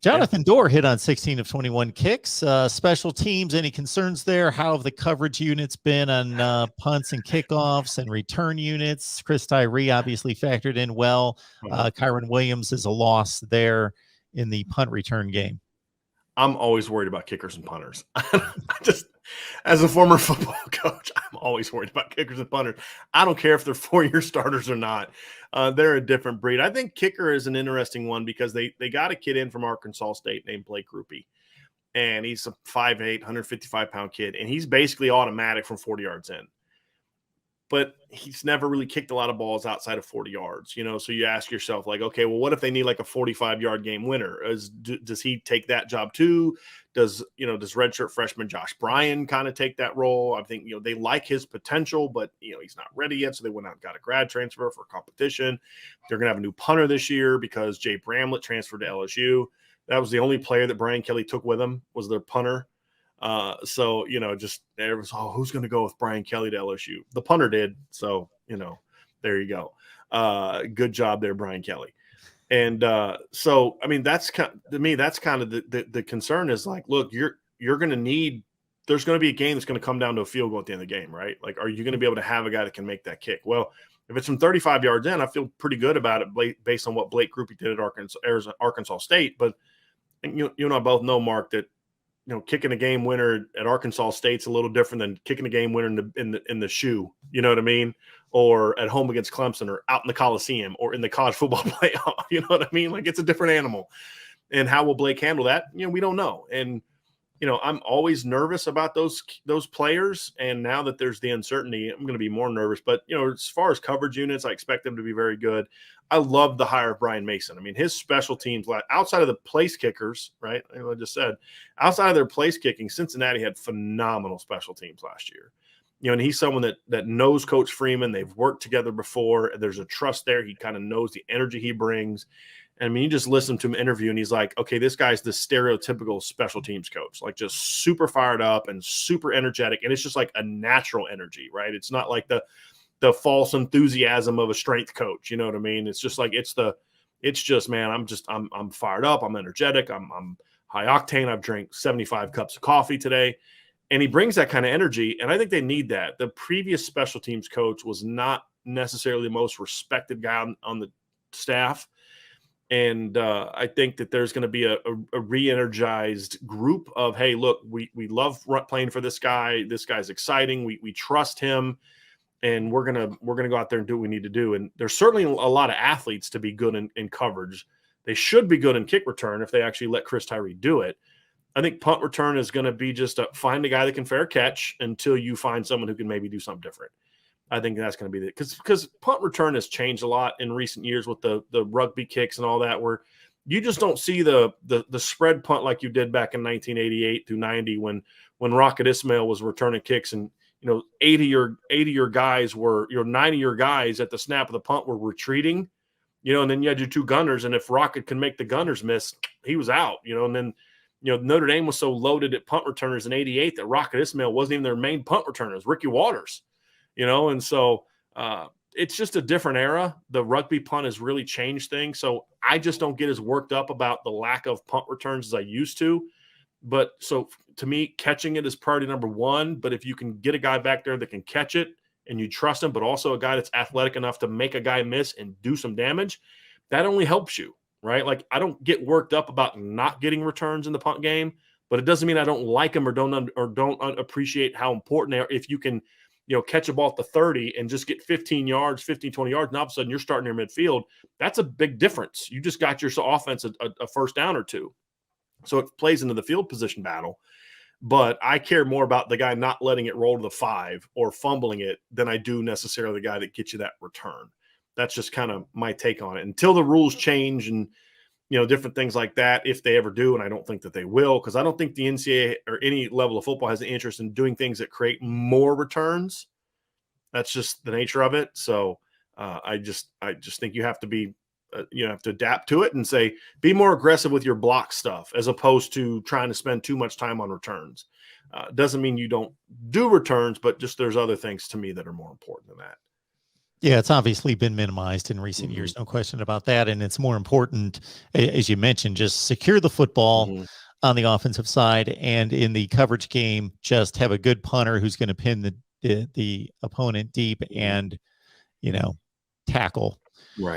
Jonathan Dorr hit on 16 of 21 kicks. Special teams, any concerns there? How have the coverage units been on punts and kickoffs and return units? Chris Tyree obviously factored in well. Kyron Williams is a loss there in the punt return game. I'm always worried about kickers and punters. As a former football coach, I'm always worried about kickers and punters. I don't care if they're 4-year starters or not. They're a different breed. I think kicker is an interesting one because they got a kid in from Arkansas State named Blake Grupe. And he's a 5'8", 155-pound kid. And he's basically automatic from 40 yards in. But he's never really kicked a lot of balls outside of 40 yards, So you ask yourself, like, okay, well, what if they need like a 45-yard game winner? Does he take that job too? Does redshirt freshman Josh Bryan kind of take that role? I think, they like his potential, but, he's not ready yet. So they went out and got a grad transfer for competition. They're going to have a new punter this year because Jay Bramlett transferred to LSU. That was the only player that Brian Kelly took with him was their punter. So, just there was, who's going to go with Brian Kelly to LSU? The punter did. So, there you go. Good job there, Brian Kelly. And so, I mean, to me, that's kind of the concern is like, look, you're going to need, there's going to be a game that's going to come down to a field goal at the end of the game, right? Like, are you going to be able to have a guy that can make that kick? Well, if it's from 35 yards in, I feel pretty good about it based on what Blake Grupe did at Arkansas State. But you and I both know, Mark, that kicking a game winner at Arkansas State's a little different than kicking a game winner in the shoe. You know what I mean? Or at home against Clemson, or out in the Coliseum, or in the college football playoff. You know what I mean? Like, it's a different animal. And how will Blake handle that? We don't know. And I'm always nervous about those players. And now that there's the uncertainty, I'm going to be more nervous. But as far as coverage units, I expect them to be very good. I love the hire of Brian Mason. I mean, his special teams, outside of the place kickers, right? I just said, outside of their place kicking, Cincinnati had phenomenal special teams last year. And he's someone that knows Coach Freeman. They've worked together before. There's a trust there. He kind of knows the energy he brings. And I mean, you just listen to him interview, and he's like, okay, this guy's the stereotypical special teams coach, like just super fired up and super energetic. And it's just like a natural energy, right? It's not like the false enthusiasm of a strength coach. You know what I mean? It's just like, it's just, man, I'm fired up. I'm energetic. I'm high octane. I've drank 75 cups of coffee today. And he brings that kind of energy. And I think they need that. The previous special teams coach was not necessarily the most respected guy on the staff. And I think that there's going to be a re-energized group of, hey, look, we love playing for this guy. This guy's exciting. We trust him. And we're gonna go out there and do what we need to do. And there's certainly a lot of athletes to be good in coverage. They should be good in kick return if they actually let Chris Tyree do it. I think punt return is going to be just find a guy that can fair catch until you find someone who can maybe do something different. I think that's going to be because punt return has changed a lot in recent years with the rugby kicks and all that, where you just don't see the spread punt like you did back in 1988 through 90 when Rocket Ismail was returning kicks, and 90 of your guys at the snap of the punt were retreating, and then you had your two gunners, and if Rocket can make the gunners miss, he was out, and then Notre Dame was so loaded at punt returners in 88 that Rocket Ismail wasn't even their main punt returner. It was Ricky Waters, and so it's just a different era. The rugby punt has really changed things. So I just don't get as worked up about the lack of punt returns as I used to. But so to me, catching it is priority number one. But if you can get a guy back there that can catch it and you trust him, but also a guy that's athletic enough to make a guy miss and do some damage, that only helps you, right? Like, I don't get worked up about not getting returns in the punt game, but it doesn't mean I don't like them or don't appreciate how important they are. If you can, catch a ball at the 30 and just get 15 yards, 15, 20 yards, and all of a sudden you're starting near midfield, that's a big difference. You just got your offense a first down or two. So it plays into the field position battle. But I care more about the guy not letting it roll to the 5 or fumbling it than I do necessarily the guy that gets you that return. That's just kind of my take on it. Until the rules change and, different things like that, if they ever do, and I don't think that they will, because I don't think the NCAA or any level of football has an interest in doing things that create more returns. That's just the nature of it. So I just think you have to be you have to adapt to it and say, be more aggressive with your block stuff as opposed to trying to spend too much time on returns. Doesn't mean you don't do returns, but just there's other things to me that are more important than that. Yeah, it's obviously been minimized in recent years, no question about that. And it's more important, as you mentioned, just secure the football on the offensive side, and in the coverage game, just have a good punter who's going to pin the opponent deep and tackle. Right.